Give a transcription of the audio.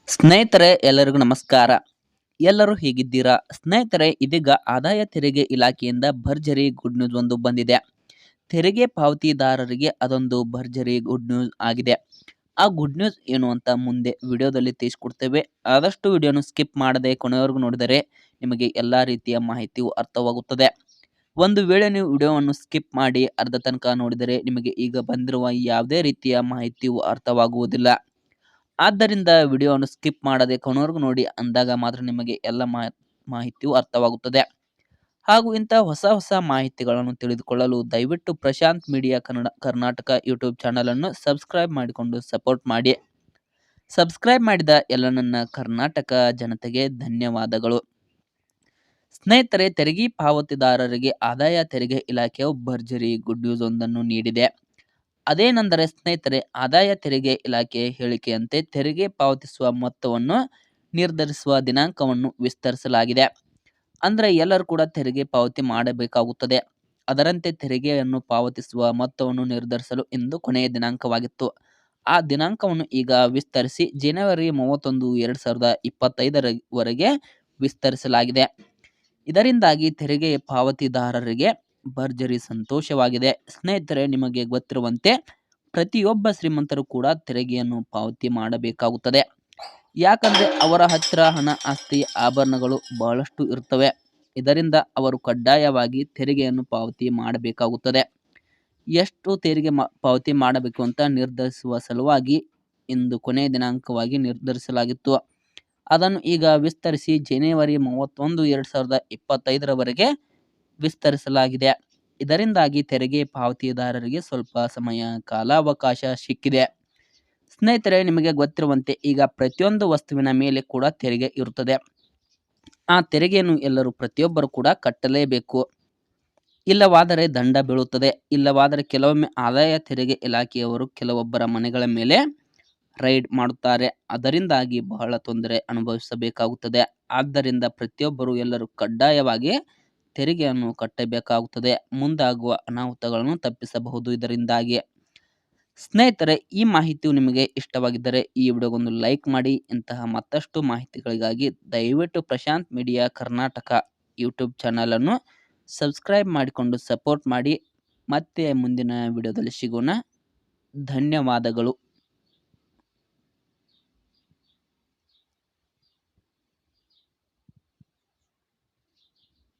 ಸ್ನೇಹಿತರೆ ಎಲ್ಲರಿಗೂ ನಮಸ್ಕಾರ. ಎಲ್ಲರೂ ಹೇಗಿದ್ದೀರಾ? ಸ್ನೇಹಿತರೆ ಇದೀಗ ಆದಾಯ ತೆರಿಗೆ ಇಲಾಖೆಯಿಂದ ಭರ್ಜರಿ ಗುಡ್ ನ್ಯೂಸ್ ಒಂದು ಬಂದಿದೆ. ತೆರಿಗೆ ಪಾವತಿದಾರರಿಗೆ ಅದೊಂದು ಭರ್ಜರಿ ಗುಡ್ ನ್ಯೂಸ್ ಆಗಿದೆ. ಆ ಗುಡ್ ನ್ಯೂಸ್ ಏನು ಅಂತ ಮುಂದೆ ವಿಡಿಯೋದಲ್ಲಿ ತಿಳಿಸ್ಕೊಡ್ತೇವೆ. ಆದಷ್ಟು ವಿಡಿಯೋನು ಸ್ಕಿಪ್ ಮಾಡದೆ ಕೊನೆಯವರೆಗೂ ನೋಡಿದರೆ ನಿಮಗೆ ಎಲ್ಲಾ ರೀತಿಯ ಮಾಹಿತಿಯು ಅರ್ಥವಾಗುತ್ತದೆ. ಒಂದು ವೇಳೆ ನೀವು ವಿಡಿಯೋವನ್ನು ಸ್ಕಿಪ್ ಮಾಡಿ ಅರ್ಧ ತನಕ ನೋಡಿದರೆ ನಿಮಗೆ ಈಗ ಬಂದಿರುವ ಯಾವುದೇ ರೀತಿಯ ಮಾಹಿತಿಯು ಅರ್ಥವಾಗುವುದಿಲ್ಲ. ಆದ್ದರಿಂದ ವಿಡಿಯೋವನ್ನು ಸ್ಕಿಪ್ ಮಾಡದೆ ಕೊನೆವರೆಗೂ ನೋಡಿ ಅಂದಾಗ ಮಾತ್ರ ನಿಮಗೆ ಎಲ್ಲ ಮಾಹಿತಿಯು ಅರ್ಥವಾಗುತ್ತದೆ. ಹಾಗೂ ಇಂಥ ಹೊಸ ಹೊಸ ಮಾಹಿತಿಗಳನ್ನು ತಿಳಿದುಕೊಳ್ಳಲು ದಯವಿಟ್ಟು ಪ್ರಶಾಂತ್ ಮೀಡಿಯಾ ಕರ್ನಾಟಕ ಯೂಟ್ಯೂಬ್ ಚಾನಲನ್ನು ಸಬ್ಸ್ಕ್ರೈಬ್ ಮಾಡಿಕೊಂಡು ಸಪೋರ್ಟ್ ಮಾಡಿ. ಸಬ್ಸ್ಕ್ರೈಬ್ ಮಾಡಿದ ಎಲ್ಲ ನನ್ನ ಕರ್ನಾಟಕ ಜನತೆಗೆ ಧನ್ಯವಾದಗಳು. ಸ್ನೇಹಿತರೆ, ತೆರಿಗೆ ಪಾವತಿದಾರರಿಗೆ ಆದಾಯ ತೆರಿಗೆ ಇಲಾಖೆಯು ಭರ್ಜರಿ ಗುಡ್ ನ್ಯೂಸ್ ಒಂದನ್ನು ನೀಡಿದೆ. ಅದೇನೆಂದರೆ ಸ್ನೇಹಿತರೆ, ಆದಾಯ ತೆರಿಗೆ ಇಲಾಖೆಯ ಹೇಳಿಕೆಯಂತೆ ತೆರಿಗೆ ಪಾವತಿಸುವ ಮೊತ್ತವನ್ನು ನಿರ್ಧರಿಸುವ ದಿನಾಂಕವನ್ನು ವಿಸ್ತರಿಸಲಾಗಿದೆ. ಅಂದರೆ ಎಲ್ಲರೂ ಕೂಡ ತೆರಿಗೆ ಪಾವತಿ ಮಾಡಬೇಕಾಗುತ್ತದೆ. ಅದರಂತೆ ತೆರಿಗೆಯನ್ನು ಪಾವತಿಸುವ ಮೊತ್ತವನ್ನು ನಿರ್ಧರಿಸಲು ಇಂದು ಕೊನೆಯ ದಿನಾಂಕವಾಗಿತ್ತು. ಆ ದಿನಾಂಕವನ್ನು ಈಗ ವಿಸ್ತರಿಸಿ ಜನವರಿ 31, 2025 ವಿಸ್ತರಿಸಲಾಗಿದೆ. ಇದರಿಂದಾಗಿ ತೆರಿಗೆ ಪಾವತಿದಾರರಿಗೆ ಭರ್ಜರಿ ಸಂತೋಷವಾಗಿದೆ. ಸ್ನೇಹಿತರೆ, ನಿಮಗೆ ಗೊತ್ತಿರುವಂತೆ ಪ್ರತಿಯೊಬ್ಬ ಶ್ರೀಮಂತರು ಕೂಡ ತೆರಿಗೆಯನ್ನು ಪಾವತಿ ಮಾಡಬೇಕಾಗುತ್ತದೆ. ಯಾಕಂದ್ರೆ ಅವರ ಹತ್ತಿರ ಹಣ, ಆಸ್ತಿ, ಆಭರಣಗಳು ಬಹಳಷ್ಟು ಇರ್ತವೆ. ಇದರಿಂದ ಅವರು ಕಡ್ಡಾಯವಾಗಿ ತೆರಿಗೆಯನ್ನು ಪಾವತಿ ಮಾಡಬೇಕಾಗುತ್ತದೆ. ಎಷ್ಟು ತೆರಿಗೆ ಪಾವತಿ ಮಾಡಬೇಕು ಅಂತ ನಿರ್ಧರಿಸುವ ಸಲುವಾಗಿ ಇಂದು ಕೊನೆಯ ದಿನಾಂಕವಾಗಿ ನಿರ್ಧರಿಸಲಾಗಿತ್ತು. ಅದನ್ನು ಈಗ ವಿಸ್ತರಿಸಿ ಜನವರಿ 31, 2025 ವಿಸ್ತರಿಸಲಾಗಿದೆ. ಇದರಿಂದಾಗಿ ತೆರಿಗೆ ಪಾವತಿದಾರರಿಗೆ ಸ್ವಲ್ಪ ಸಮಯ ಕಾಲಾವಕಾಶ ಸಿಕ್ಕಿದೆ. ಸ್ನೇಹಿತರೆ, ನಿಮಗೆ ಗೊತ್ತಿರುವಂತೆ ಈಗ ಪ್ರತಿಯೊಂದು ವಸ್ತುವಿನ ಮೇಲೆ ಕೂಡ ತೆರಿಗೆ ಇರುತ್ತದೆ. ಆ ತೆರಿಗೆಯನ್ನು ಎಲ್ಲರೂ ಪ್ರತಿಯೊಬ್ಬರು ಕೂಡ ಕಟ್ಟಲೇಬೇಕು. ಇಲ್ಲವಾದರೆ ದಂಡ ಬೀಳುತ್ತದೆ. ಇಲ್ಲವಾದರೆ ಕೆಲವೊಮ್ಮೆ ಆದಾಯ ತೆರಿಗೆ ಇಲಾಖೆಯವರು ಕೆಲವೊಬ್ಬರ ಮನೆಗಳ ಮೇಲೆ ರೈಡ್ ಮಾಡುತ್ತಾರೆ. ಅದರಿಂದಾಗಿ ಬಹಳ ತೊಂದರೆ ಅನುಭವಿಸಬೇಕಾಗುತ್ತದೆ. ಆದ್ದರಿಂದ ಪ್ರತಿಯೊಬ್ಬರು ಎಲ್ಲರೂ ಕಡ್ಡಾಯವಾಗಿ ತೆರಿಗೆಯನ್ನು ಕಟ್ಟಬೇಕಾಗುತ್ತದೆ. ಮುಂದಾಗುವ ಅನಾಹುತಗಳನ್ನು ತಪ್ಪಿಸಬಹುದು ಇದರಿಂದಾಗಿ. ಸ್ನೇಹಿತರೆ, ಈ ಮಾಹಿತಿಯು ನಿಮಗೆ ಇಷ್ಟವಾಗಿದ್ದರೆ ಈ ವಿಡಿಯೋಗೊಂದು ಲೈಕ್ ಮಾಡಿ. ಇಂತಹ ಮತ್ತಷ್ಟು ಮಾಹಿತಿಗಳಿಗಾಗಿ ದಯವಿಟ್ಟು ಪ್ರಶಾಂತ್ ಮೀಡಿಯಾ ಕರ್ನಾಟಕ ಯೂಟ್ಯೂಬ್ ಚಾನಲನ್ನು ಸಬ್ಸ್ಕ್ರೈಬ್ ಮಾಡಿಕೊಂಡು ಸಪೋರ್ಟ್ ಮಾಡಿ. ಮತ್ತೆ ಮುಂದಿನ ವಿಡಿಯೋದಲ್ಲಿ ಸಿಗೋಣ. ಧನ್ಯವಾದಗಳು.